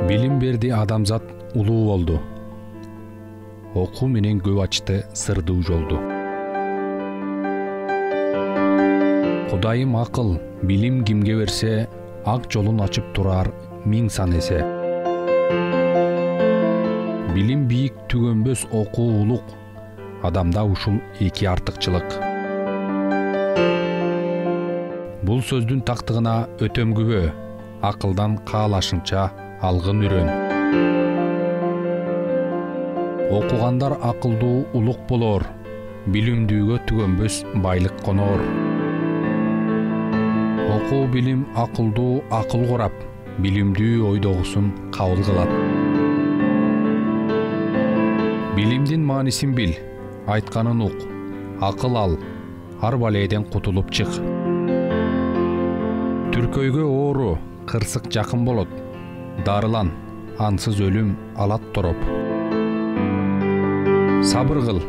Билим берди адамзат улуу болду. Окуу менен көп ачты сырдуу жолду. Кудайым акыл, билим кимге берсе, ак жолун ачып турар миң сан эсе. Билим бийик түгөнбөс окуу улук, адамда ушул эки артыкчылык. Бул сөздүн тактыгына өтөм күбө, акылдан каалашынча алгын үрөн. Окугандар акылдуу улук болор, билимдүүгө түгөнбөс байлык конор. Окуу билим акылдуу акыл курап, билимдүү ойдогусун кабыл кылат. Билимдин маанисин бил, айтканын ук, акыл ал, ар балээден кутулуп чык. Түркөйгө оору, кырсык жакын болот, дарылан, ансыз өлүм алат тороп. Сабыр кыл,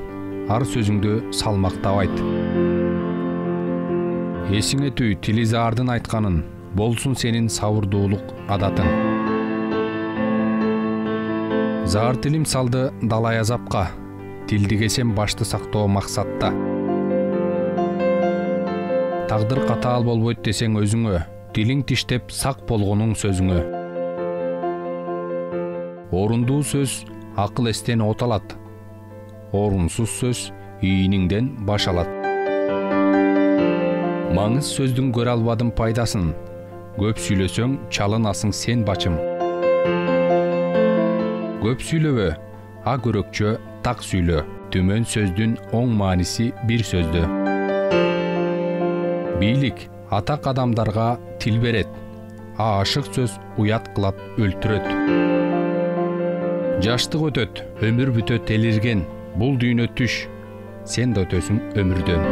ар сөзүңдү салмактабайт. Эсиңе түй Тилизаардын айтканын, болсун сенин сабырдуулук адатың. Заар тилим салды далай азапка, тилдигесем башты сактоо максатта. Тагдыр катаал болбойт десең өзүңө, тилиң тиштеп сак болгонуң сөзүңө. Орундуу сөз акыл эстен от алат, орунсуз сөз ийиниңден баш алат. Маңыз сөздүн көрө албадым пайдасын, көп сүйлөсөң чалынасың сен бачым. Көп сүйлөбө, а көрөкчө так сүйлө, төмөн сөздүн оң мааниси бир сөздө. Бийлик атак адамдарга тил берет, а ашык сөз уят кылат, өлтүрөт. Жаштык өтөт, өмүр бүтөт элирген, бул дүйнө түш, сен да өтөсүң өмүрдөн.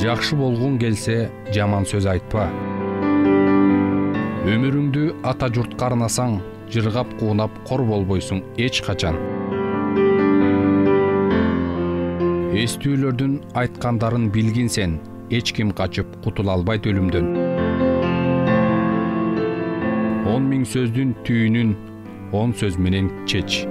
Жакшы болгуң келсе, жаман сөз айтпа. Өмүрүңдү ата журтка арнасаң, жыргап куунап кор болбойсуң эч качан. Эстүүлөрдүн айткандарын билгин сен, эч ким качып кутула албайт өлүмдөн. 10 000 сөздүн түйүнүн 10 сөз менен чеч.